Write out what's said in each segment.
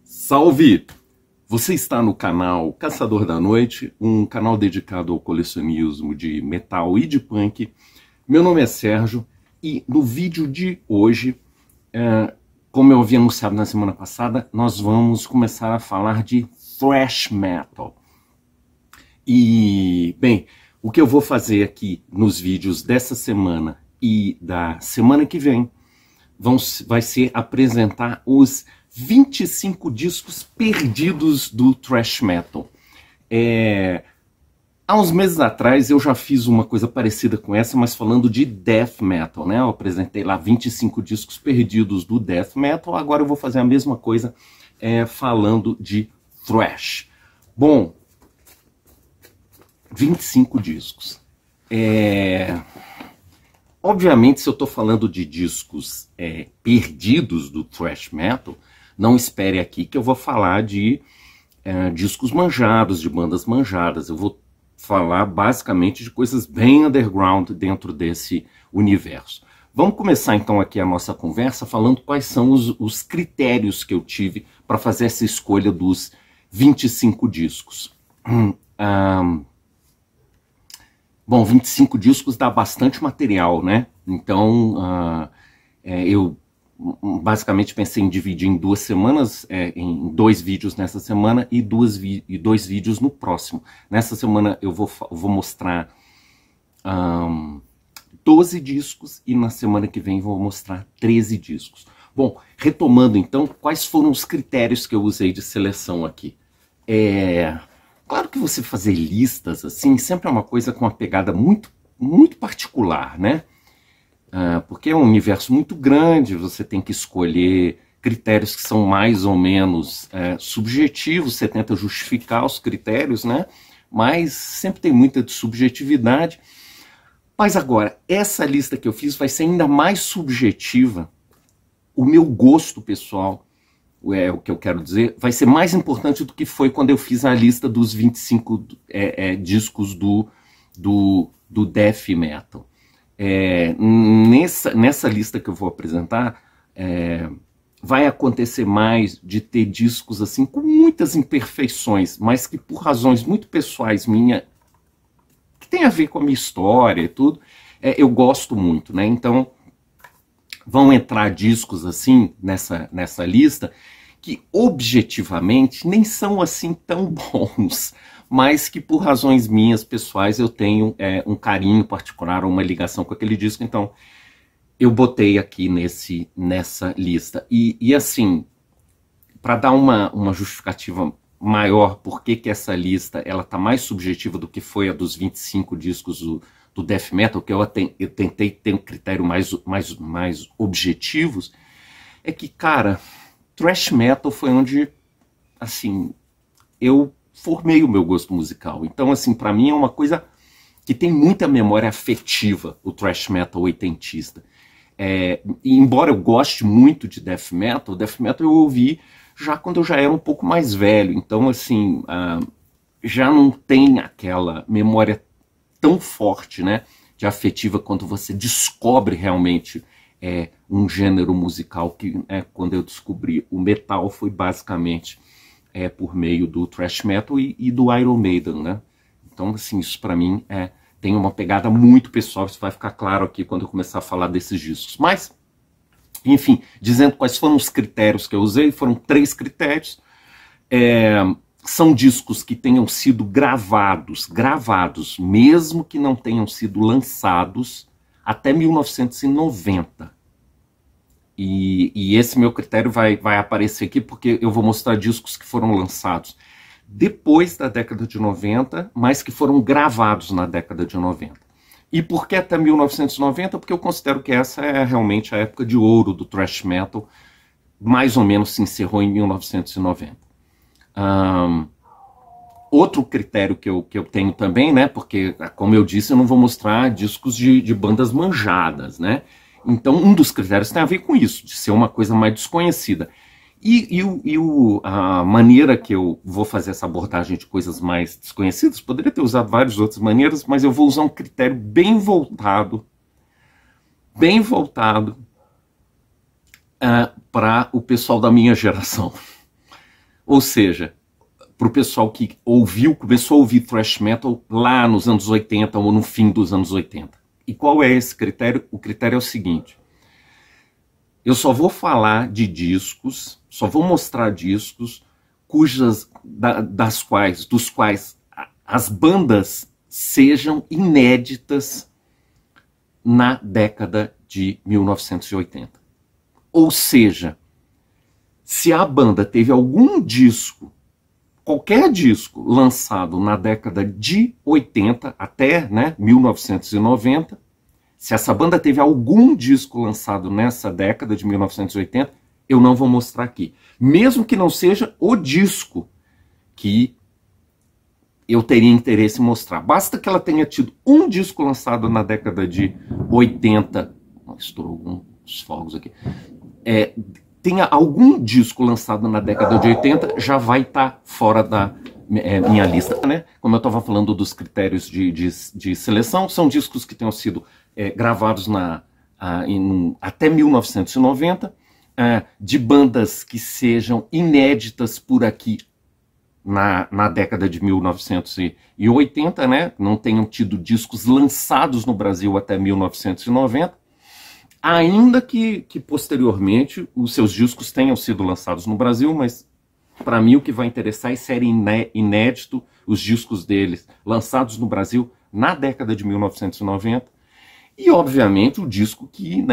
Salve! Você está no canal Caçador da Noite, um canal dedicado ao colecionismo de metal e de punk. Meu nome é Sérgio e no vídeo de hoje, como eu havia anunciado na semana passada, nós vamos começar a falar de thrash metal. E, bem, o que eu vou fazer aqui nos vídeos dessa semana e da semana que vem vai ser apresentar os 25 discos perdidos do thrash metal. Há uns meses atrás eu já fiz uma coisa parecida com essa, mas falando de death metal, né? Eu apresentei lá 25 discos perdidos do death metal, agora eu vou fazer a mesma coisa falando de thrash. Bom, 25 discos. Obviamente, se eu estou falando de discos perdidos do thrash metal, não espere aqui que eu vou falar de discos manjados, de bandas manjadas. Eu vou falar basicamente de coisas bem underground dentro desse universo. Vamos começar então aqui a nossa conversa falando quais são os critérios que eu tive para fazer essa escolha dos 25 discos. Bom, 25 discos dá bastante material, né? Então, eu basicamente pensei em dividir em 2 semanas, em 2 vídeos nessa semana e 2 vídeos no próximo. Nessa semana eu vou mostrar 12 discos e na semana que vem vou mostrar 13 discos. Bom, retomando então, quais foram os critérios que eu usei de seleção aqui? Claro que você fazer listas assim sempre é uma coisa com uma pegada muito, muito particular, né? Porque é um universo muito grande, você tem que escolher critérios que são mais ou menos subjetivos, você tenta justificar os critérios, né? Mas sempre tem muita de subjetividade. Mas agora, essa lista que eu fiz vai ser ainda mais subjetiva. O meu gosto pessoal, o que eu quero dizer, vai ser mais importante do que foi quando eu fiz a lista dos 25 discos do death metal. Nessa lista que eu vou apresentar, vai acontecer mais de ter discos assim com muitas imperfeições, mas que por razões muito pessoais minhas, que tem a ver com a minha história e tudo, eu gosto muito, né? Então, vão entrar discos assim nessa lista que objetivamente nem são assim tão bons, mas que por razões minhas pessoais eu tenho um carinho particular, uma ligação com aquele disco, então eu botei aqui nessa lista. E assim, para dar uma justificativa maior por que essa lista ela tá mais subjetiva do que foi a dos 25 discos do death metal, que eu tentei ter um critério mais objetivos, é que, cara, thrash metal foi onde, assim, eu formei o meu gosto musical. Então, assim, para mim é uma coisa que tem muita memória afetiva, o thrash metal oitentista. E embora eu goste muito de death metal eu ouvi já quando eu já era um pouco mais velho. Então, assim, já não tem aquela memória tão forte, né, de afetiva quando você descobre realmente um gênero musical que, quando eu descobri o metal, foi basicamente por meio do thrash metal e do Iron Maiden, né? Então, assim, isso para mim tem uma pegada muito pessoal, isso vai ficar claro aqui quando eu começar a falar desses discos. Mas, enfim, dizendo quais foram os critérios que eu usei, foram 3 critérios. São discos que tenham sido gravados, mesmo que não tenham sido lançados até 1990. E esse meu critério vai aparecer aqui porque eu vou mostrar discos que foram lançados depois da década de 90, mas que foram gravados na década de 90. E por que até 1990? Porque eu considero que essa é realmente a época de ouro do thrash metal, mais ou menos se encerrou em 1990. Outro critério que eu tenho também, né, porque, como eu disse, eu não vou mostrar discos de bandas manjadas, né? Então, um dos critérios tem a ver com isso, de ser uma coisa mais desconhecida. A maneira que eu vou fazer essa abordagem de coisas mais desconhecidas, poderia ter usado várias outras maneiras, mas eu vou usar um critério bem voltado para o pessoal da minha geração. Ou seja, para o pessoal que começou a ouvir thrash metal lá nos anos 80 ou no fim dos anos 80. E qual é esse critério? O critério é o seguinte: eu só vou falar de discos, só vou mostrar discos dos quais as bandas sejam inéditas na década de 1980. Ou seja, se a banda teve algum disco, qualquer disco lançado na década de 80 até 1990, se essa banda teve algum disco lançado nessa década de 1980, eu não vou mostrar aqui. Mesmo que não seja o disco que eu teria interesse em mostrar. Basta que ela tenha tido um disco lançado na década de 80. Estourou uns fogos aqui. Tenha algum disco lançado na década de 80, já vai estar fora da minha lista, né? Como eu estava falando dos critérios de seleção, são discos que tenham sido gravados até 1990, de bandas que sejam inéditas por aqui na década de 1980, né? Não tenham tido discos lançados no Brasil até 1990, ainda que posteriormente os seus discos tenham sido lançados no Brasil, mas para mim o que vai interessar é ser inédito os discos deles lançados no Brasil na década de 1990. E obviamente o disco que,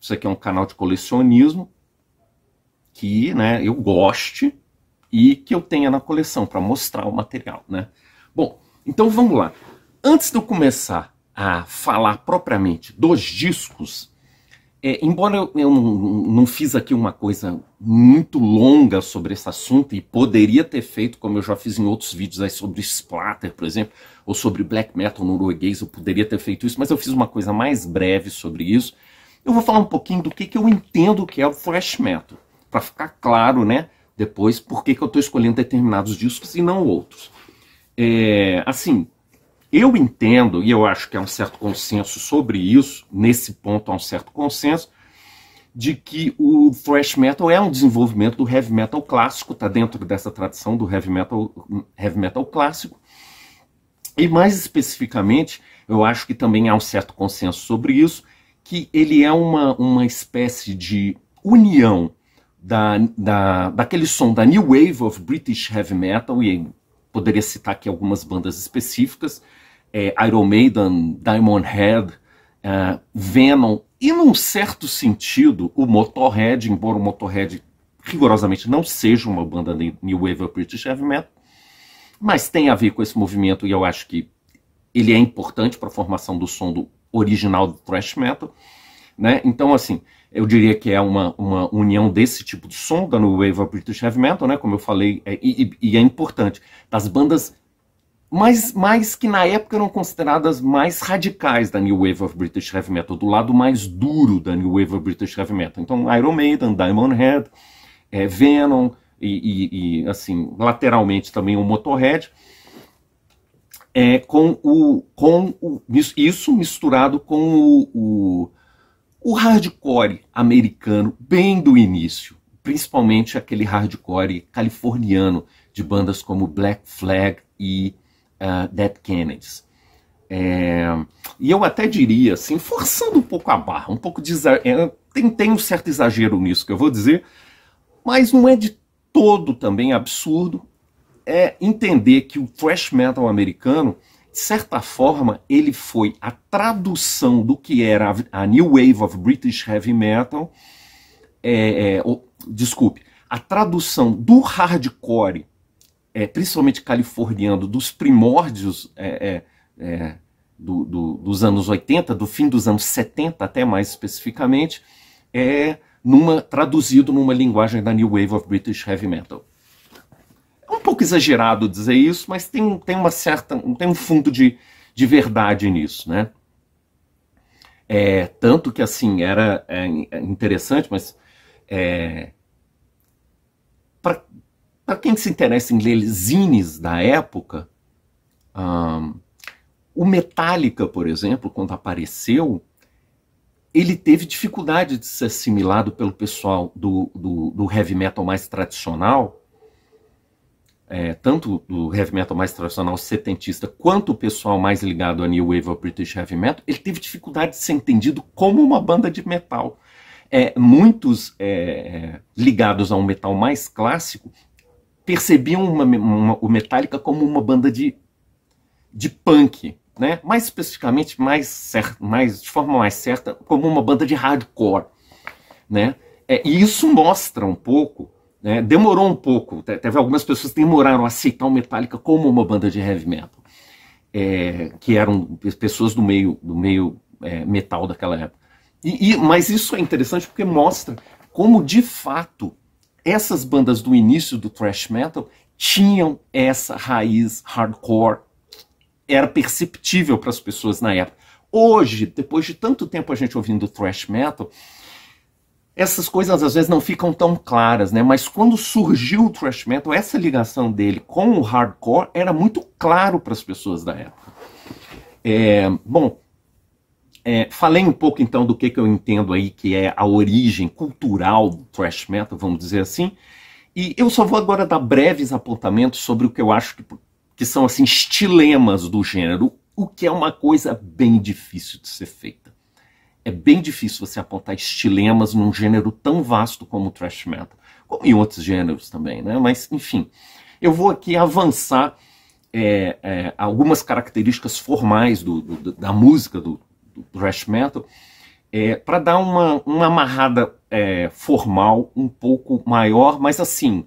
isso aqui é um canal de colecionismo, que eu goste e que eu tenha na coleção para mostrar o material, né? Bom, então vamos lá. Antes de eu começar a falar propriamente dos discos, embora eu não fiz aqui uma coisa muito longa sobre esse assunto, e poderia ter feito, como eu já fiz em outros vídeos aí sobre Splatter, por exemplo, ou sobre black metal norueguês, eu poderia ter feito isso, mas eu fiz uma coisa mais breve sobre isso. Eu vou falar um pouquinho do que eu entendo que é o thrash metal, para ficar claro, depois, por que eu estou escolhendo determinados discos e não outros. Assim, eu entendo, e eu acho que há um certo consenso sobre isso, nesse ponto há um certo consenso, de que o thrash metal é um desenvolvimento do heavy metal clássico, está dentro dessa tradição do heavy metal clássico, e mais especificamente, eu acho que também há um certo consenso sobre isso, que ele é uma espécie de união daquele som da New Wave of British Heavy Metal, e poderia citar aqui algumas bandas específicas, Iron Maiden, Diamond Head, Venom, e num certo sentido o Motorhead, embora o Motorhead rigorosamente não seja uma banda New Wave of British Heavy Metal, mas tem a ver com esse movimento, e eu acho que ele é importante para a formação do som original do thrash metal, Então, assim, eu diria que é uma união desse tipo de som da New Wave of British Heavy Metal, como eu falei, e é importante, das bandas mais que na época eram consideradas mais radicais da New Wave of British Heavy Metal, do lado mais duro da New Wave of British Heavy Metal. Então, Iron Maiden, Diamond Head, Venom, e assim, lateralmente também o Motorhead, isso misturado com o hardcore americano bem do início, principalmente aquele hardcore californiano de bandas como Black Flag e Dead Kennedys. E eu até diria, assim, forçando um pouco a barra, um pouco de tem um certo exagero nisso que eu vou dizer, mas não é de todo também absurdo entender que o thrash metal americano, de certa forma, ele foi a tradução do que era a New Wave of British Heavy Metal, a tradução do hardcore, principalmente californiano, dos primórdios dos anos 80, do fim dos anos 70 até mais especificamente, traduzido numa linguagem da New Wave of British Heavy Metal. É um pouco exagerado dizer isso, mas tem um fundo de verdade nisso, Tanto que, assim, era interessante, mas para quem se interessa em ler zines da época, o Metallica, por exemplo, quando apareceu, ele teve dificuldade de ser assimilado pelo pessoal do heavy metal mais tradicional, tanto do heavy metal mais tradicional setentista, quanto o pessoal mais ligado a New Wave of British Heavy Metal. Ele teve dificuldade de ser entendido como uma banda de metal. Muitos ligados a um metal mais clássico percebiam o Metallica como uma banda de punk, né? Mais especificamente, de forma mais certa, como uma banda de hardcore, né? E isso mostra um pouco, né? Demorou um pouco, teve algumas pessoas que demoraram a aceitar o Metallica como uma banda de heavy metal, que eram pessoas do meio metal daquela época. Mas isso é interessante porque mostra como, de fato, essas bandas do início do thrash metal tinham essa raiz hardcore, era perceptível para as pessoas na época. Hoje, depois de tanto tempo a gente ouvindo thrash metal, essas coisas às vezes não ficam tão claras, né? Mas quando surgiu o thrash metal, essa ligação dele com o hardcore era muito claro para as pessoas da época. Falei um pouco então do que eu entendo aí que é a origem cultural do thrash metal, vamos dizer assim, e eu só vou agora dar breves apontamentos sobre o que eu acho que são assim estilemas do gênero, o que é uma coisa bem difícil de ser feita. É bem difícil você apontar estilemas num gênero tão vasto como o thrash metal, como em outros gêneros também, né? Mas, enfim, eu vou aqui avançar algumas características formais da música do thrash metal, para dar uma amarrada formal um pouco maior, mas assim,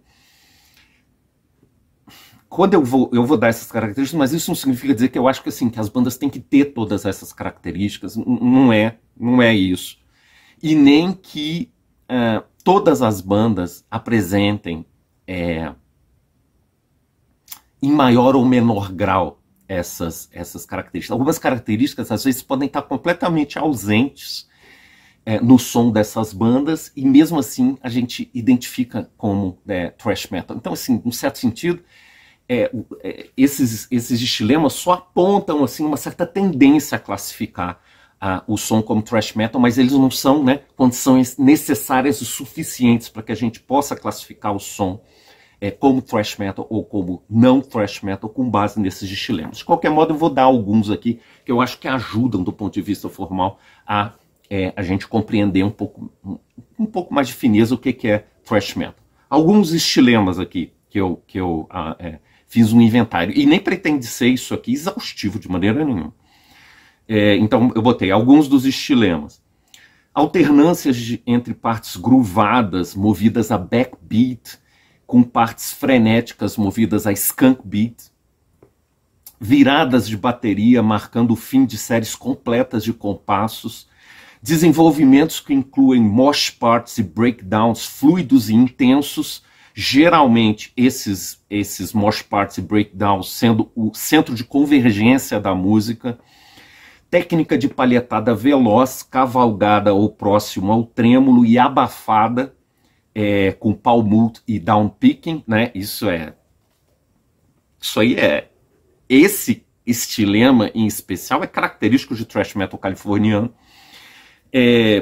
quando eu vou dar essas características, mas isso não significa dizer que eu acho que, assim, que as bandas têm que ter todas essas características, não é isso. E nem que todas as bandas apresentem em maior ou menor grau essas características. Algumas características, às vezes, podem estar completamente ausentes no som dessas bandas, e mesmo assim a gente identifica como thrash metal. Então, assim, num certo sentido, esses estilemas só apontam assim, uma certa tendência a classificar o som como thrash metal, mas eles não são, né, condições necessárias o suficientes para que a gente possa classificar o som como thrash metal ou como não thrash metal com base nesses estilemas. De qualquer modo, eu vou dar alguns aqui que eu acho que ajudam do ponto de vista formal a gente compreender um pouco mais de fineza o que é thrash metal. Alguns estilemas aqui que eu fiz um inventário, e nem pretende ser isso aqui exaustivo de maneira nenhuma. Então eu botei alguns dos estilemas. Alternâncias entre partes groovadas, movidas a backbeat, com partes frenéticas movidas a skunk beat. Viradas de bateria marcando o fim de séries completas de compassos. Desenvolvimentos que incluem mosh parts e breakdowns fluidos e intensos, geralmente esses mosh parts e breakdowns sendo o centro de convergência da música. Técnica de palhetada veloz, cavalgada ou próximo ao trêmulo e abafada, com palm mute e down picking, né? Esse estilema em especial é característico de thrash metal californiano.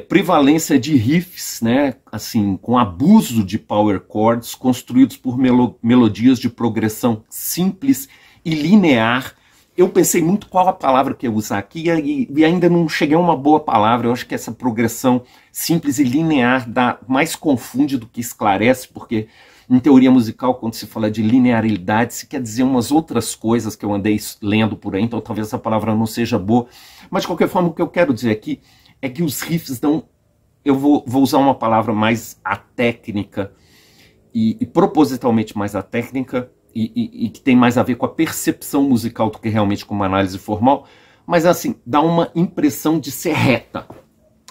Prevalência de riffs, né, assim, com abuso de power chords construídos por melodias de progressão simples e linear. Eu pensei muito qual a palavra que eu usar aqui e ainda não cheguei a uma boa palavra. Eu acho que essa progressão simples e linear mais confunde do que esclarece, porque em teoria musical, quando se fala de linearidade, se quer dizer umas outras coisas que eu andei lendo por aí, então talvez essa palavra não seja boa. Mas de qualquer forma, o que eu quero dizer aqui é que os riffs dão... Eu vou usar uma palavra mais atécnica e propositalmente mais atécnica e que tem mais a ver com a percepção musical do que realmente com uma análise formal, mas assim, dá uma impressão de ser reta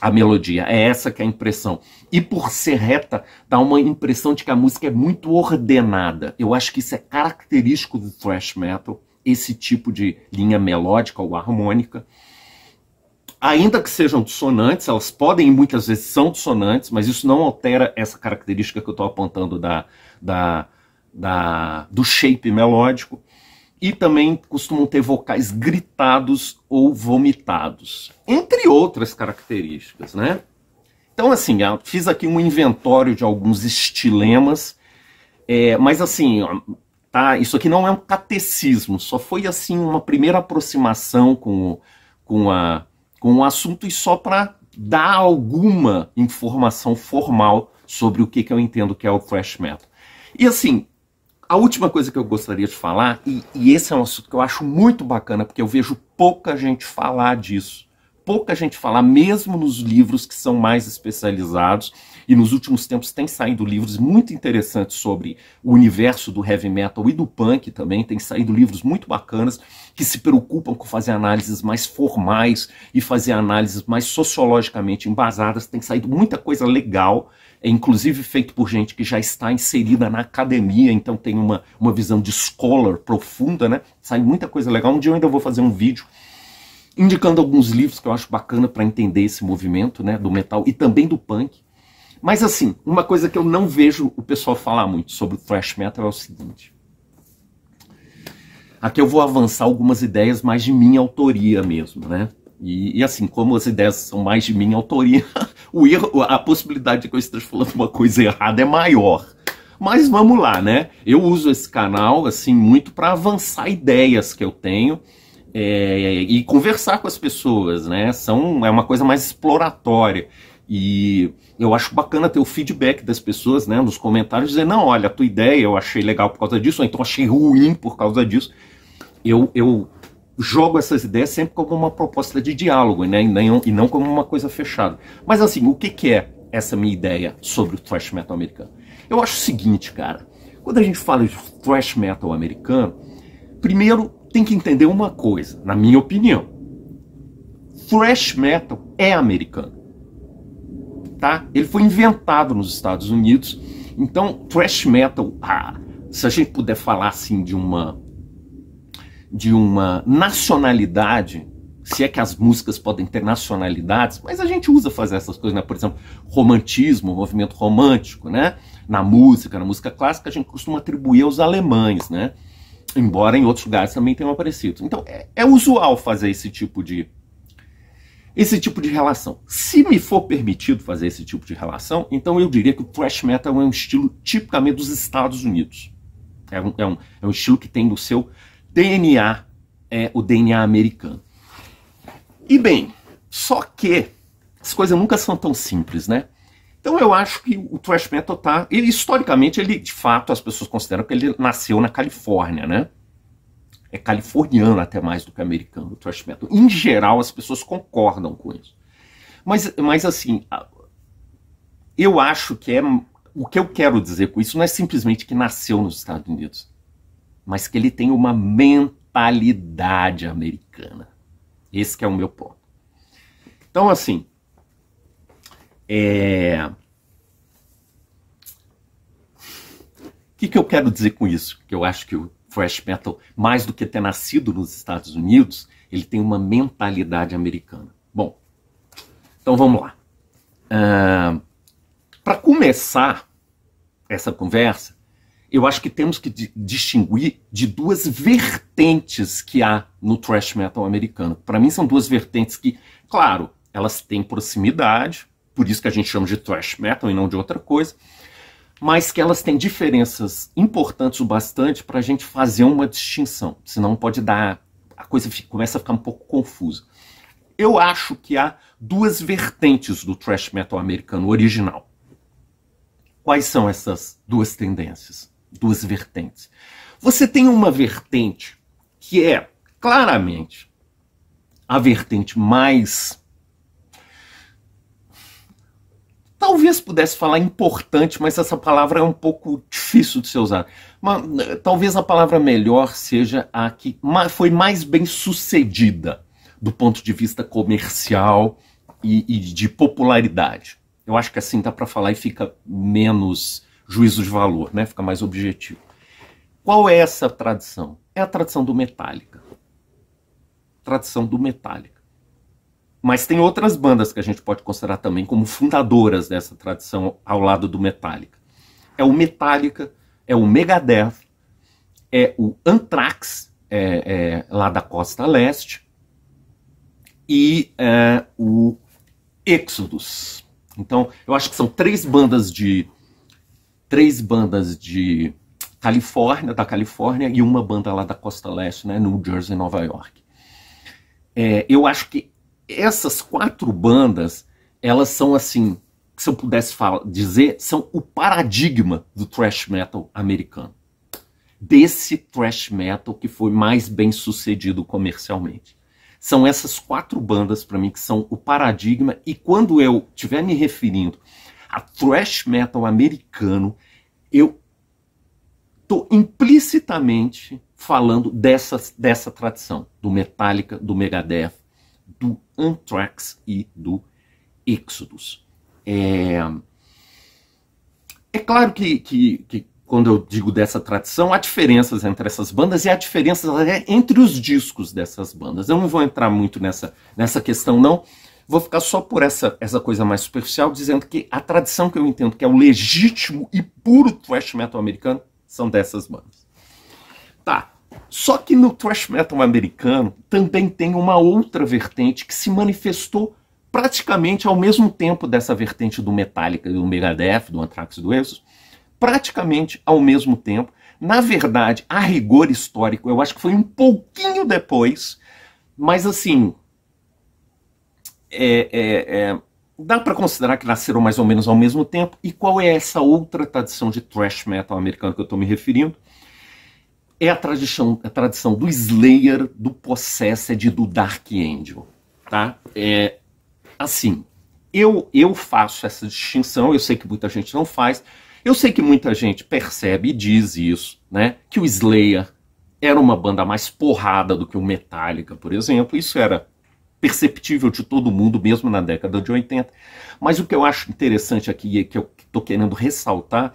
a melodia, é essa que é a impressão. E por ser reta, dá uma impressão de que a música é muito ordenada. Eu acho que isso é característico do thrash metal, esse tipo de linha melódica ou harmônica. ainda que sejam dissonantes, elas podem, muitas vezes são dissonantes, mas isso não altera essa característica que eu estou apontando do shape melódico. E também costumam ter vocais gritados ou vomitados, entre outras características, né? Então, assim, eu fiz aqui um inventório de alguns estilemas, mas assim, tá, isso aqui não é um catecismo, só foi assim uma primeira aproximação com o assunto e só para dar alguma informação formal sobre o que eu entendo que é o thrash metal. E assim, a última coisa que eu gostaria de falar, e esse é um assunto que eu acho muito bacana, porque eu vejo pouca gente falar disso. Pouca gente falar, mesmo nos livros que são mais especializados, e nos últimos tempos tem saído livros muito interessantes sobre o universo do heavy metal e do punk também, tem saído livros muito bacanas, que se preocupam com fazer análises mais formais e fazer análises mais sociologicamente embasadas, tem saído muita coisa legal, inclusive feito por gente que já está inserida na academia, então tem uma visão de scholar profunda, né? Sai muita coisa legal. Um dia eu ainda vou fazer um vídeo indicando alguns livros que eu acho bacana para entender esse movimento, né, do metal e também do punk. Mas assim, uma coisa que eu não vejo o pessoal falar muito sobre o thrash metal é o seguinte. Aqui eu vou avançar algumas ideias mais de minha autoria mesmo, né? E assim, como as ideias são mais de minha autoria, a possibilidade de que eu esteja falando uma coisa errada é maior. Mas vamos lá, né? Eu uso esse canal assim muito para avançar ideias que eu tenho e conversar com as pessoas, né? É uma coisa mais exploratória. E eu acho bacana ter o feedback das pessoas, né, nos comentários, dizer, não, olha, a tua ideia eu achei legal por causa disso, ou então achei ruim por causa disso. Eu jogo essas ideias sempre como uma proposta de diálogo, né, e não como uma coisa fechada. Mas assim, o que é essa minha ideia sobre o thrash metal americano? Eu acho o seguinte, cara, quando a gente fala de thrash metal americano, primeiro tem que entender uma coisa, na minha opinião. Thrash metal é americano. Tá? Ele foi inventado nos Estados Unidos, então thrash metal, se a gente puder falar assim de uma nacionalidade, se é que as músicas podem ter nacionalidades, mas a gente usa fazer essas coisas, né? Por exemplo, romantismo, movimento romântico, né? Na música clássica a gente costuma atribuir aos alemães, né? Embora em outros lugares também tenham aparecido. Então é usual fazer esse tipo de relação. Se me for permitido fazer esse tipo de relação, então eu diria que o thrash metal é um estilo tipicamente dos Estados Unidos. É um estilo que tem no seu DNA, o DNA americano. E bem, só que as coisas nunca são tão simples, né? Então eu acho que o thrash metal historicamente, de fato, as pessoas consideram que ele nasceu na Califórnia, né? É californiano até mais do que americano, o thrash metal. Em geral, as pessoas concordam com isso. Mas assim, eu acho que o que eu quero dizer com isso não é simplesmente que nasceu nos Estados Unidos, mas que ele tem uma mentalidade americana. Esse que é o meu ponto. Então, assim, o que eu quero dizer com isso? Que eu acho que o thrash metal, mais do que ter nascido nos Estados Unidos, ele tem uma mentalidade americana. Bom, então vamos lá. Para começar essa conversa, eu acho que temos que distinguir de duas vertentes que há no thrash metal americano. Para mim são duas vertentes que, claro, elas têm proximidade, por isso que a gente chama de thrash metal e não de outra coisa, mas que elas têm diferenças importantes o bastante para a gente fazer uma distinção, senão pode dar, a coisa começa a ficar um pouco confusa. Eu acho que há duas vertentes do thrash metal americano original. Quais são essas duas tendências, duas vertentes? Você tem uma vertente que é claramente a vertente mais, talvez pudesse falar importante, mas essa palavra é um pouco difícil de ser usada. Mas, talvez a palavra melhor seja a que foi mais bem sucedida do ponto de vista comercial e de popularidade. Eu acho que assim dá para falar e fica menos juízo de valor, né? Fica mais objetivo. Qual é essa tradição? É a tradição do Metallica. Tradição do Metallica. Mas tem outras bandas que a gente pode considerar também como fundadoras dessa tradição ao lado do Metallica. É o Metallica, é o Megadeth, é o Anthrax, lá da costa leste, e o Exodus. Então, eu acho que são três bandas de Califórnia, da Califórnia, e uma banda lá da costa leste, né, New Jersey e Nova York. Eu acho que essas quatro bandas, elas são assim, se eu pudesse dizer, são o paradigma do thrash metal americano. Desse thrash metal que foi mais bem sucedido comercialmente. São essas quatro bandas, para mim, que são o paradigma, e quando eu estiver me referindo a thrash metal americano, eu estou implicitamente falando dessa tradição, do Metallica, do Megadeth, do Anthrax e do Exodus. É claro que quando eu digo dessa tradição, há diferenças entre essas bandas e há diferenças entre os discos dessas bandas. Eu não vou entrar muito nessa questão, não. Vou ficar só por essa coisa mais superficial, dizendo que a tradição que eu entendo que é o legítimo e puro thrash metal americano são dessas bandas. Tá. Só que no thrash metal americano também tem uma outra vertente que se manifestou praticamente ao mesmo tempo dessa vertente do Metallica, do Megadeth, do Anthrax e do Exodus, praticamente ao mesmo tempo. Na verdade, a rigor histórico, eu acho que foi um pouquinho depois, mas assim, dá para considerar que nasceram mais ou menos ao mesmo tempo. E qual é essa outra tradição de thrash metal americano que eu estou me referindo? É a tradição do Slayer, do Possessed e do Dark Angel. Tá? Assim, eu faço essa distinção, eu sei que muita gente não faz. Eu sei que muita gente percebe e diz isso, né? Que o Slayer era uma banda mais porrada do que o Metallica, por exemplo. Isso era perceptível de todo mundo, mesmo na década de 80. Mas o que eu acho interessante aqui, e que eu estou querendo ressaltar,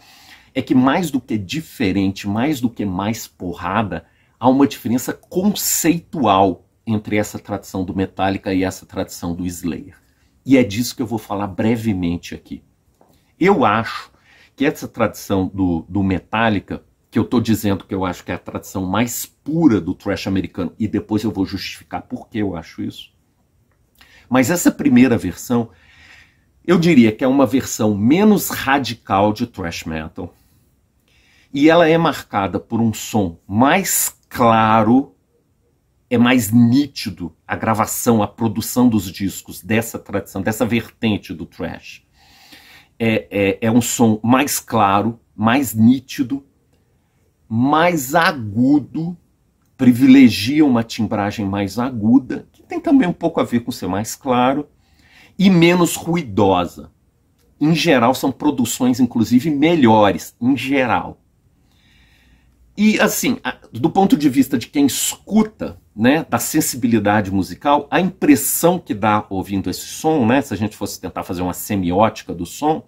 é que mais do que diferente, mais do que mais porrada, há uma diferença conceitual entre essa tradição do Metallica e essa tradição do Slayer. E é disso que eu vou falar brevemente aqui. Eu acho que essa tradição do Metallica, que eu estou dizendo que eu acho que é a tradição mais pura do thrash americano, e depois eu vou justificar por que eu acho isso. Mas essa primeira versão, eu diria que é uma versão menos radical de thrash metal, e ela é marcada por um som mais claro, é mais nítido a gravação, a produção dos discos dessa tradição, dessa vertente do thrash. É um som mais claro, mais nítido, mais agudo, privilegia uma timbragem mais aguda, que tem também um pouco a ver com ser mais claro, e menos ruidosa. Em geral, são produções, inclusive, melhores, em geral. E, assim, do ponto de vista de quem escuta, né, da sensibilidade musical, a impressão que dá ouvindo esse som, né, se a gente fosse tentar fazer uma semiótica do som,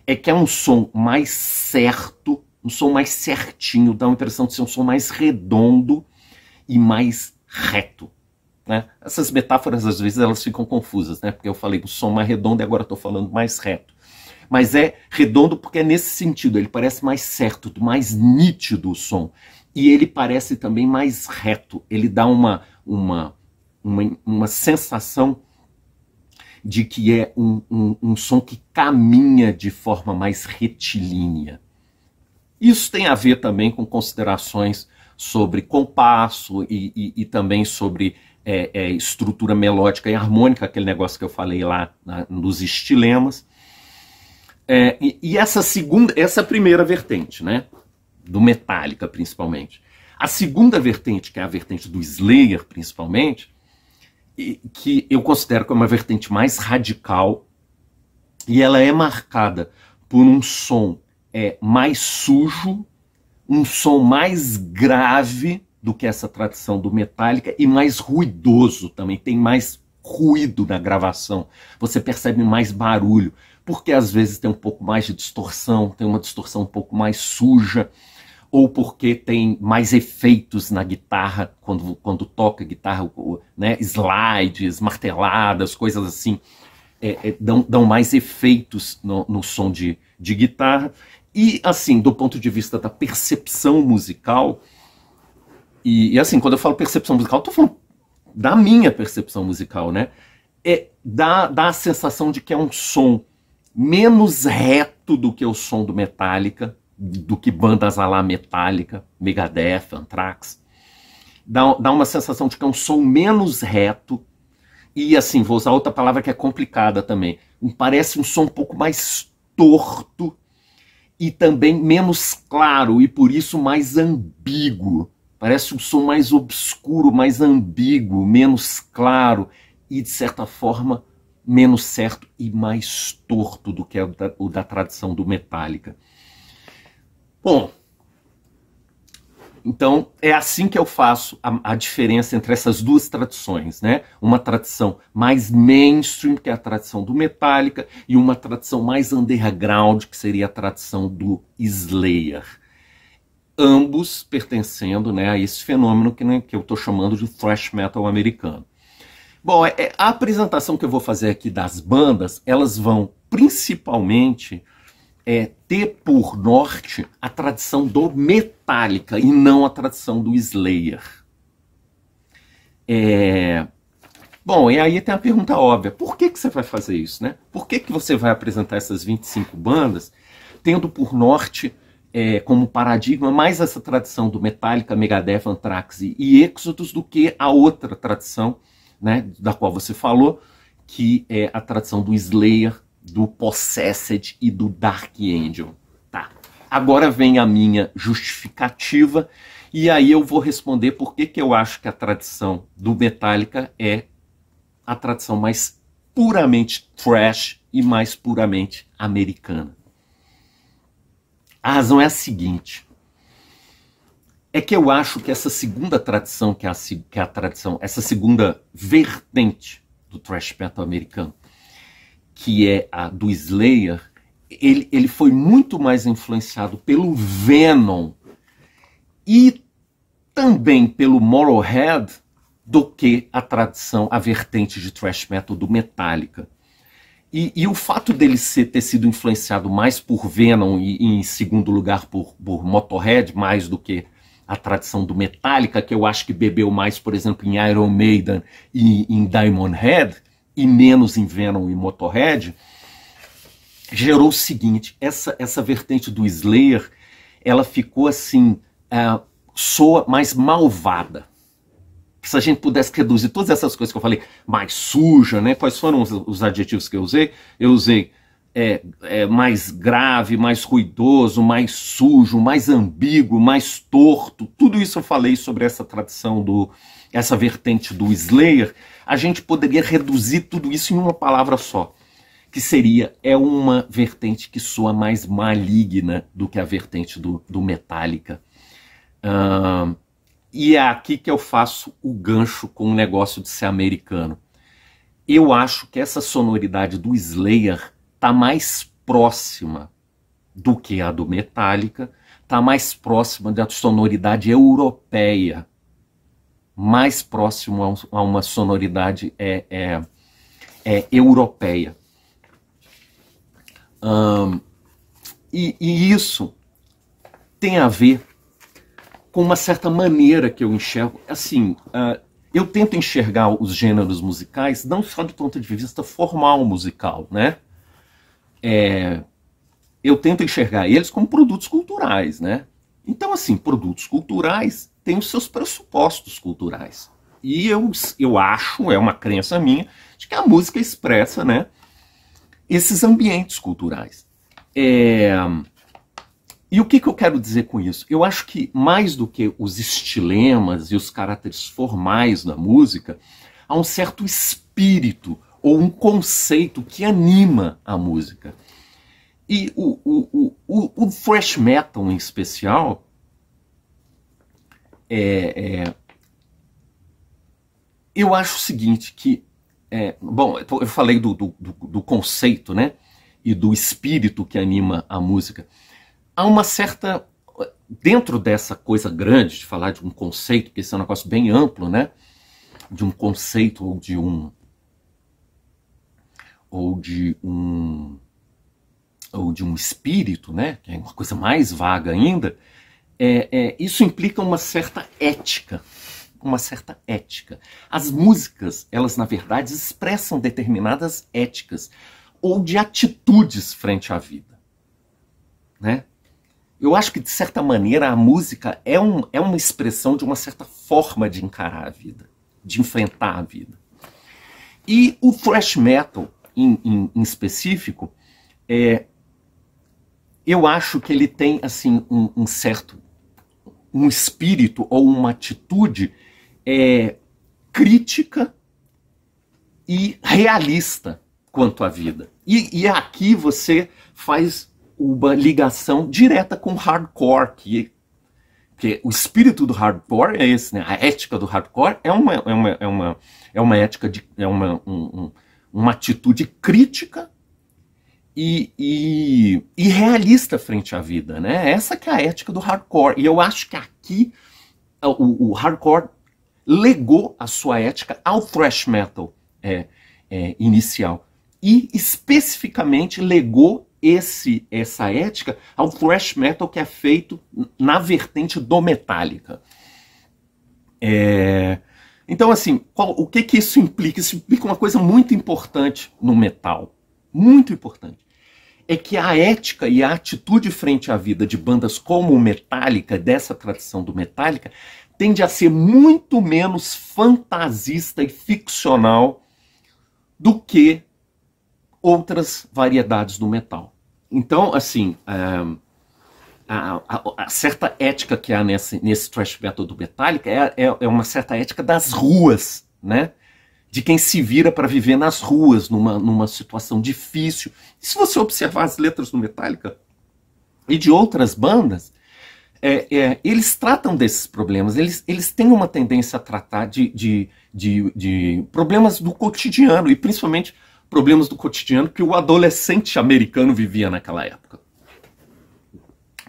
é que é um som mais certo, um som mais certinho, dá uma impressão de ser um som mais redondo e mais reto. Né? Essas metáforas, às vezes, elas ficam confusas, né? Porque eu falei do som mais redondo e agora estou falando mais reto. Mas é redondo porque é nesse sentido, ele parece mais certo, mais nítido o som. E ele parece também mais reto, ele dá uma sensação de que é um som que caminha de forma mais retilínea. Isso tem a ver também com considerações sobre compasso e também sobre estrutura melódica e harmônica, aquele negócio que eu falei lá nos estilemas. E essa primeira vertente, né, do Metallica principalmente. A segunda vertente, que é a vertente do Slayer principalmente, que eu considero que é uma vertente mais radical, e ela é marcada por um som mais sujo, um som mais grave do que essa tradição do Metallica e mais ruidoso também, tem mais ruído na gravação, você percebe mais barulho, porque às vezes tem um pouco mais de distorção, tem uma distorção um pouco mais suja, ou porque tem mais efeitos na guitarra, quando toca guitarra, né, slides, marteladas, coisas assim, dão mais efeitos no som de guitarra. E assim, do ponto de vista da percepção musical, e assim, quando eu falo percepção musical, eu tô falando da minha percepção musical, né? Dá a sensação de que é um som menos reto do que o som do Metallica, do que bandas a lá Metallica, Megadeth, Anthrax. Dá uma sensação de que é um som menos reto. E assim, vou usar outra palavra que é complicada também. Parece um som um pouco mais torto e também menos claro e por isso mais ambíguo. Parece um som mais obscuro, mais ambíguo, menos claro e, de certa forma, menos certo e mais torto do que o da tradição do Metallica. Bom, então é assim que eu faço a diferença entre essas duas tradições, né? Uma tradição mais mainstream, que é a tradição do Metallica, e uma tradição mais underground, que seria a tradição do Slayer. Ambos pertencendo, né, a esse fenômeno que eu estou chamando de thrash metal americano. Bom, a apresentação que eu vou fazer aqui das bandas, elas vão principalmente ter por norte a tradição do Metallica e não a tradição do Slayer. Bom, e aí tem a pergunta óbvia, por que você vai fazer isso, né? Por que você vai apresentar essas 25 bandas tendo por norte como paradigma mais essa tradição do Metallica, Megadeth, Anthrax e Exodus do que a outra tradição, né, da qual você falou, que é a tradição do Slayer, do Possessed e do Dark Angel. Tá. Agora vem a minha justificativa e aí eu vou responder por que eu acho que a tradição do Metallica é a tradição mais puramente thrash e mais puramente americana. A razão é a seguinte, é que eu acho que essa segunda tradição, que é a tradição, essa segunda vertente do thrash metal americano, que é a do Slayer, ele foi muito mais influenciado pelo Venom e também pelo Motorhead do que a tradição, a vertente de thrash metal do Metallica. E o fato dele ter sido influenciado mais por Venom e em segundo lugar por Motorhead, mais do que a tradição do Metallica, que eu acho que bebeu mais, por exemplo, em Iron Maiden e em Diamond Head, e menos em Venom e Motorhead, gerou o seguinte, essa vertente do Slayer, ela ficou assim, soa mais malvada. Se a gente pudesse reduzir todas essas coisas que eu falei, mais suja, né? Quais foram os adjetivos que eu usei? Eu usei mais grave, mais ruidoso, mais sujo, mais ambíguo, mais torto. Tudo isso eu falei sobre essa tradição, essa vertente do Slayer. A gente poderia reduzir tudo isso em uma palavra só, que seria, uma vertente que soa mais maligna do que a vertente do Metallica. E é aqui que eu faço o gancho com o negócio de ser americano. Eu acho que essa sonoridade do Slayer está mais próxima do que a do Metallica, está mais próxima da sonoridade europeia, mais próximo a uma sonoridade europeia. E isso tem a ver com uma certa maneira que eu enxergo. Assim, eu tento enxergar os gêneros musicais não só do ponto de vista formal musical, né? Eu tento enxergar eles como produtos culturais, né? Então, assim, produtos culturais têm os seus pressupostos culturais. E eu acho, é uma crença minha, de que a música expressa, né, esses ambientes culturais. E o que eu quero dizer com isso? Eu acho que mais do que os estilemas e os caracteres formais da música, há um certo espírito ou um conceito que anima a música. E o thrash metal em especial, eu acho o seguinte, que, bom, eu falei do conceito, né, e do espírito que anima a música. Há uma certa dentro dessa coisa grande de falar de um conceito, que esse é um negócio bem amplo, né? De um conceito ou de um espírito, né? Que é uma coisa mais vaga ainda. Isso implica uma certa ética. Uma certa ética. As músicas, elas na verdade expressam determinadas éticas ou de atitudes frente à vida, né? Eu acho que de certa maneira a música é uma expressão de uma certa forma de encarar a vida, de enfrentar a vida. E o thrash metal em específico, eu acho que ele tem assim um espírito ou uma atitude crítica e realista quanto à vida. E aqui você faz uma ligação direta com o hardcore, que o espírito do hardcore é esse, né? A ética do hardcore é uma ética uma atitude crítica e realista frente à vida, né? Essa que é a ética do hardcore. E eu acho que aqui o hardcore legou a sua ética ao thrash metal inicial. E especificamente legou essa ética ao thrash metal que é feito na vertente do Metallica. Então, assim, o que isso implica? Isso implica uma coisa muito importante no metal. Muito importante. É que a ética e a atitude frente à vida de bandas como o Metallica, dessa tradição do Metallica, tende a ser muito menos fantasista e ficcional do que outras variedades do metal. Então, assim, a certa ética que há nesse thrash metal do Metallica é uma certa ética das ruas, né? De quem se vira para viver nas ruas, numa situação difícil. E se você observar as letras do Metallica e de outras bandas, eles tratam desses problemas, eles têm uma tendência a tratar de problemas do cotidiano, e principalmente problemas do cotidiano que o adolescente americano vivia naquela época.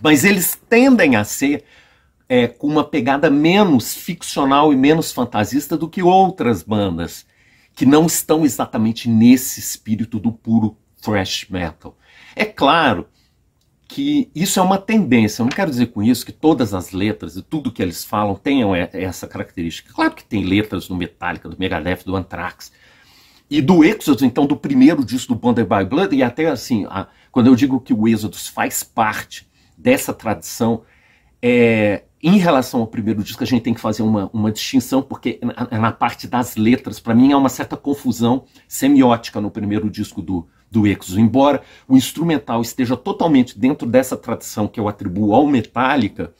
Mas eles tendem a ser com uma pegada menos ficcional e menos fantasista do que outras bandas, que não estão exatamente nesse espírito do puro thrash metal. É claro que isso é uma tendência. Eu não quero dizer com isso que todas as letras e tudo que eles falam tenham essa característica. Claro que tem letras do Metallica, do Megadeth, do Anthrax e do Exodus, então do primeiro disco do Bonded by Blood, e até assim, quando eu digo que o Exodus faz parte dessa tradição, em relação ao primeiro disco a gente tem que fazer uma distinção, porque na parte das letras, para mim há uma certa confusão semiótica no primeiro disco do Exodus. Embora o instrumental esteja totalmente dentro dessa tradição que eu atribuo ao Metallica,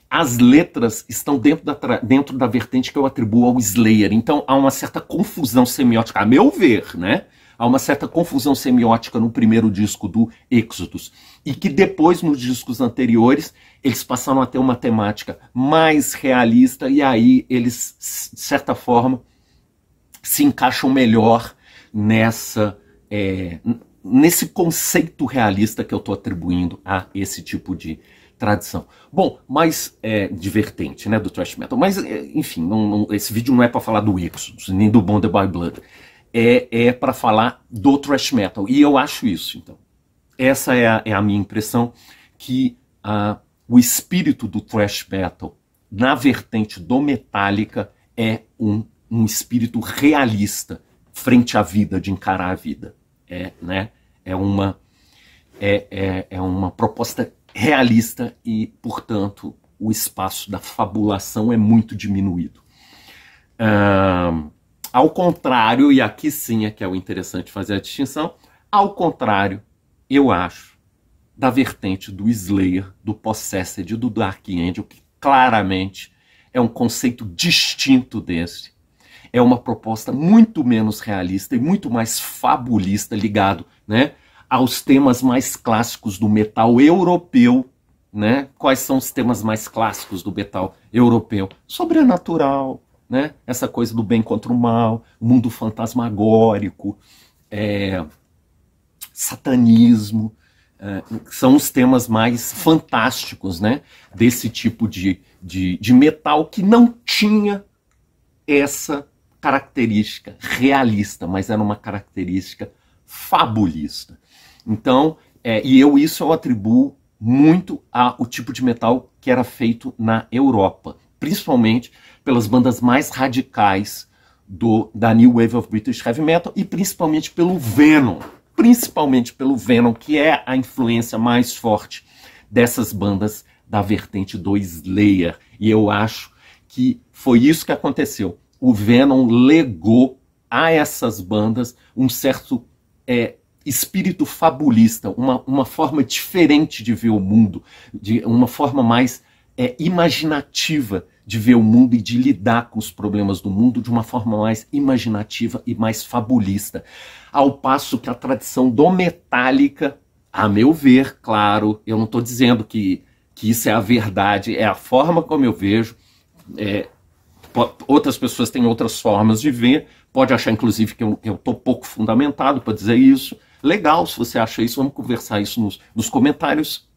as letras estão dentro da vertente que eu atribuo ao Slayer. Então há uma certa confusão semiótica, a meu ver, né? Há uma certa confusão semiótica no primeiro disco do Exodus. E que depois, nos discos anteriores, eles passaram a ter uma temática mais realista, e aí eles, de certa forma, se encaixam melhor nesse conceito realista que eu estou atribuindo a esse tipo de tradição. Bom, mas de vertente, né, do thrash metal. Mas, enfim, esse vídeo não é para falar do Exodus, nem do Bonded by Blood. É para falar do thrash metal. E eu acho isso, então. Essa é a minha impressão, que o espírito do thrash metal, na vertente do Metallica, é um espírito realista frente à vida, de encarar a vida. É uma proposta realista e, portanto, o espaço da fabulação é muito diminuído. Ao contrário, e aqui sim é que é o interessante fazer a distinção, ao contrário, eu acho, da vertente do Slayer, do Possessed e do Dark Angel, que claramente é um conceito distinto desse. É uma proposta muito menos realista e muito mais fabulista, ligado, né, aos temas mais clássicos do metal europeu, né? Quais são os temas mais clássicos do metal europeu? Sobrenatural, né? Essa coisa do bem contra o mal, o mundo fantasmagórico, satanismo, são os temas mais fantásticos, né, desse tipo de metal que não tinha essa característica realista, mas era uma característica fabulista. Então, isso eu atribuo muito ao tipo de metal que era feito na Europa, principalmente pelas bandas mais radicais da New Wave of British Heavy Metal e principalmente pelo Venom, que é a influência mais forte dessas bandas da vertente do Slayer. E eu acho que foi isso que aconteceu. O Venom legou a essas bandas um certo espírito fabulista, uma forma diferente de ver o mundo, uma forma mais imaginativa de ver o mundo e de lidar com os problemas do mundo de uma forma mais imaginativa e mais fabulista. Ao passo que a tradição do Metallica, a meu ver, claro, eu não estou dizendo que isso é a verdade, é a forma como eu vejo, outras pessoas têm outras formas de ver, pode achar inclusive que eu estou pouco fundamentado para dizer isso. Legal, se você acha isso, vamos conversar isso nos comentários.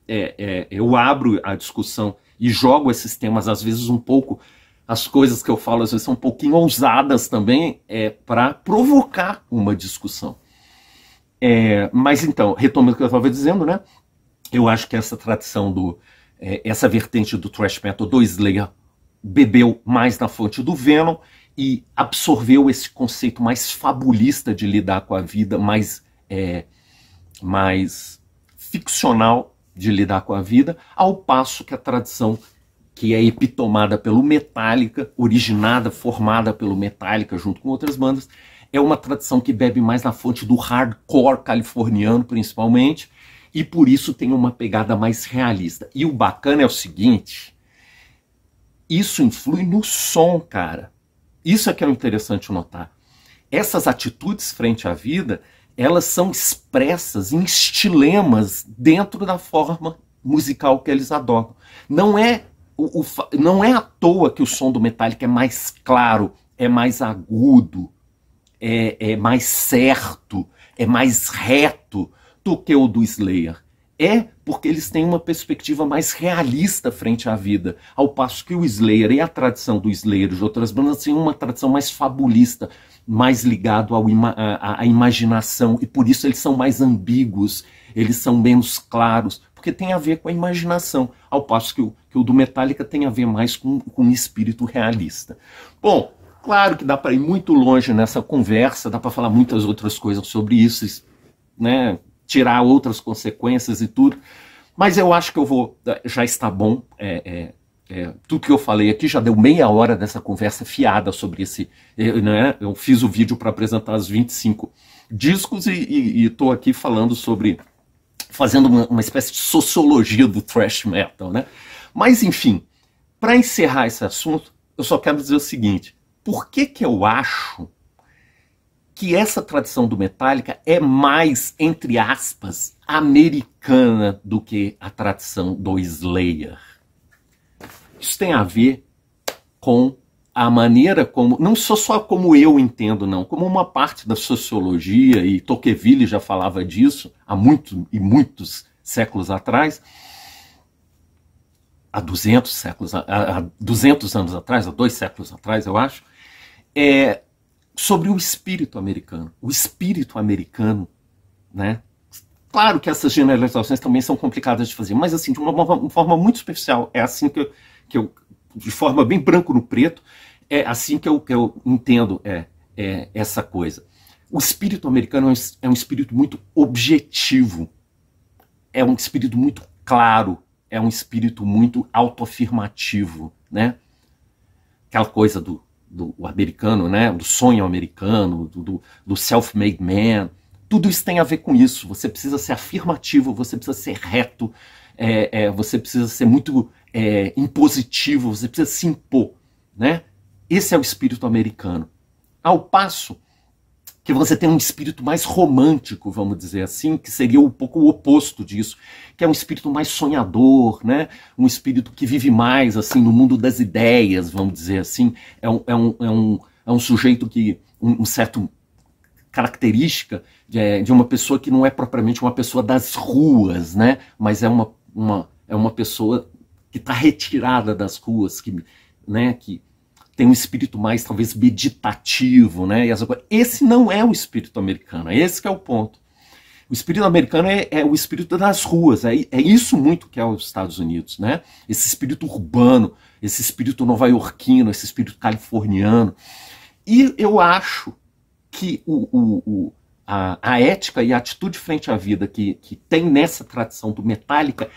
Eu abro a discussão e jogo esses temas, às vezes um pouco, as coisas que eu falo às vezes são um pouquinho ousadas também, para provocar uma discussão. Mas então, retomando o que eu estava dizendo, né? Eu acho que essa tradição essa vertente do thrash metal do Slayer bebeu mais na fonte do Venom e absorveu esse conceito mais fabulista de lidar com a vida, mais ficcional de lidar com a vida, ao passo que a tradição que é epitomada pelo Metallica, originada, formada pelo Metallica junto com outras bandas, é uma tradição que bebe mais na fonte do hardcore californiano, principalmente, e por isso tem uma pegada mais realista. E o bacana é o seguinte, isso influi no som, cara. Isso é que é interessante notar. Essas atitudes frente à vida, elas são expressas em estilemas dentro da forma musical que eles adotam. Não é à toa que o som do Metallica é mais claro, é mais agudo, é mais certo, é mais reto do que o do Slayer. Porque eles têm uma perspectiva mais realista frente à vida, ao passo que o Slayer e a tradição do Slayer e de outras bandas têm uma tradição mais fabulista, mais ligado à imaginação, e por isso eles são mais ambíguos, eles são menos claros, porque tem a ver com a imaginação, ao passo que o do Metallica tem a ver mais com um espírito realista. Bom, claro que dá para ir muito longe nessa conversa, dá para falar muitas outras coisas sobre isso, né? Tirar outras consequências e tudo, mas eu acho que já está bom, tudo que eu falei aqui já deu meia hora dessa conversa fiada sobre né? Eu fiz o vídeo para apresentar os 25 discos e estou aqui falando fazendo uma espécie de sociologia do thrash metal, né? Mas enfim, para encerrar esse assunto, eu só quero dizer o seguinte, por que eu acho que essa tradição do Metallica é mais, entre aspas, americana do que a tradição do Slayer? Isso tem a ver com a maneira como, não só como eu entendo, não, como uma parte da sociologia, e Tocqueville já falava disso há muitos séculos atrás, há 200 anos atrás, há 2 séculos atrás, eu acho, sobre o espírito americano. O espírito americano, né? Claro que essas generalizações também são complicadas de fazer, mas assim, de uma forma muito superficial, é assim que eu de forma bem branco no preto, é assim que eu entendo essa coisa. O espírito americano é um espírito muito objetivo, é um espírito muito claro, é um espírito muito autoafirmativo, né? Aquela coisa do americano, né? Do sonho americano, do self-made man, tudo isso tem a ver com isso. Você precisa ser afirmativo, você precisa ser reto, você precisa ser muito impositivo, você precisa se impor, né? Esse é o espírito americano. Ao passo que você tem um espírito mais romântico, vamos dizer assim, que seria um pouco o oposto disso, que é um espírito mais sonhador, né? Um espírito que vive mais assim no mundo das ideias, vamos dizer assim. É um sujeito que um certo característica de uma pessoa que não é propriamente uma pessoa das ruas, né? Mas é uma pessoa que está retirada das ruas, né? Que tem um espírito mais, talvez, meditativo, né? Esse não é o espírito americano, esse que é o ponto. O espírito americano é o espírito das ruas, é isso muito que é os Estados Unidos, né? Esse espírito urbano, esse espírito nova-iorquino, esse espírito californiano. E eu acho que a ética e a atitude frente à vida que tem nessa tradição do Metallica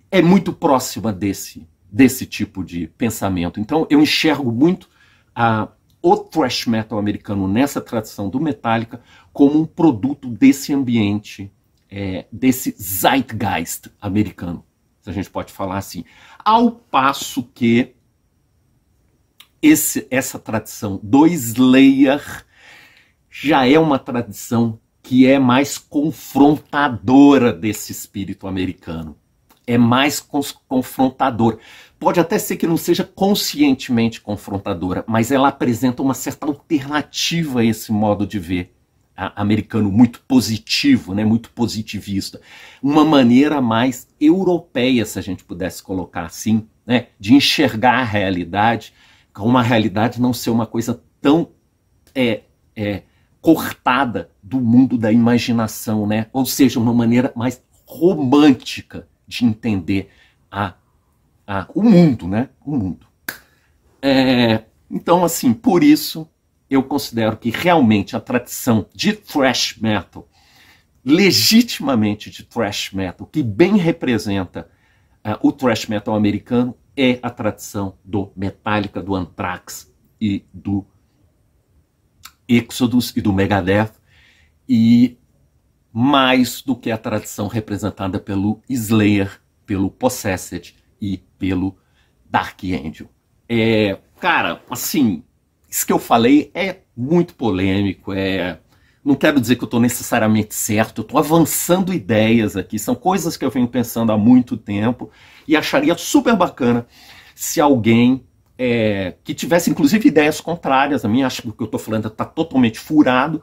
é muito próxima desse tipo de pensamento. Então eu enxergo muito o thrash metal americano nessa tradição do Metallica como um produto desse ambiente, desse zeitgeist americano, se a gente pode falar assim. Ao passo que essa tradição do Slayer já é uma tradição que é mais confrontadora desse espírito americano. É mais confrontadora. Pode até ser que não seja conscientemente confrontadora, mas ela apresenta uma certa alternativa a esse modo de ver americano muito positivo, né, muito positivista. Uma maneira mais europeia, se a gente pudesse colocar assim, né, de enxergar a realidade, uma realidade não ser uma coisa tão cortada do mundo da imaginação, né? Ou seja, uma maneira mais romântica de entender o mundo, né? O mundo. Então, assim, por isso eu considero que realmente a tradição de thrash metal, legitimamente de thrash metal, que bem representa o thrash metal americano, é a tradição do Metallica, do Anthrax e do Exodus e do Megadeth, e mais do que a tradição representada pelo Slayer, pelo Possessed e pelo Dark Angel. Cara, assim, isso que eu falei é muito polêmico, não quero dizer que eu estou necessariamente certo, eu estou avançando ideias aqui, são coisas que eu venho pensando há muito tempo, e acharia super bacana se alguém que tivesse inclusive ideias contrárias a mim, acho que o que eu estou falando está totalmente furado,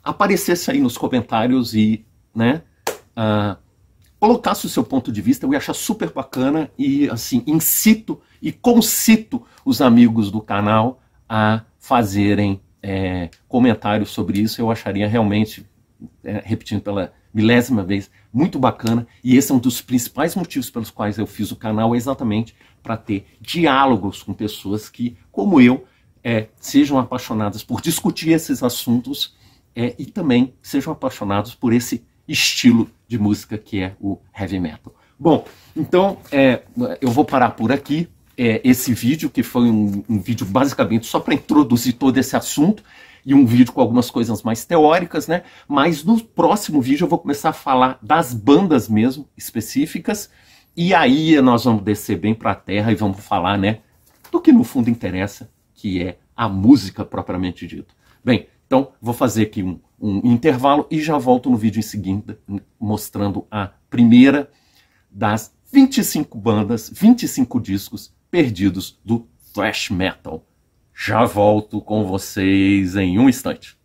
aparecesse aí nos comentários e, né, colocasse o seu ponto de vista. Eu ia achar super bacana e, assim, incito e concito os amigos do canal a fazerem comentários sobre isso. Eu acharia realmente, repetindo pela milésima vez, muito bacana, e esse é um dos principais motivos pelos quais eu fiz o canal, exatamente para ter diálogos com pessoas que, como eu, sejam apaixonadas por discutir esses assuntos e também sejam apaixonados por esse estilo de música que é o heavy metal. Bom, então eu vou parar por aqui. Esse vídeo, que foi um vídeo basicamente só para introduzir todo esse assunto, e um vídeo com algumas coisas mais teóricas, né? Mas no próximo vídeo eu vou começar a falar das bandas mesmo, específicas, e aí nós vamos descer bem para a terra e vamos falar, né, do que no fundo interessa, que é a música propriamente dita. Bem, então vou fazer aqui um intervalo e já volto no vídeo em seguida, mostrando a primeira das 25 bandas, 25 discos perdidos do thrash metal. Já volto com vocês em um instante.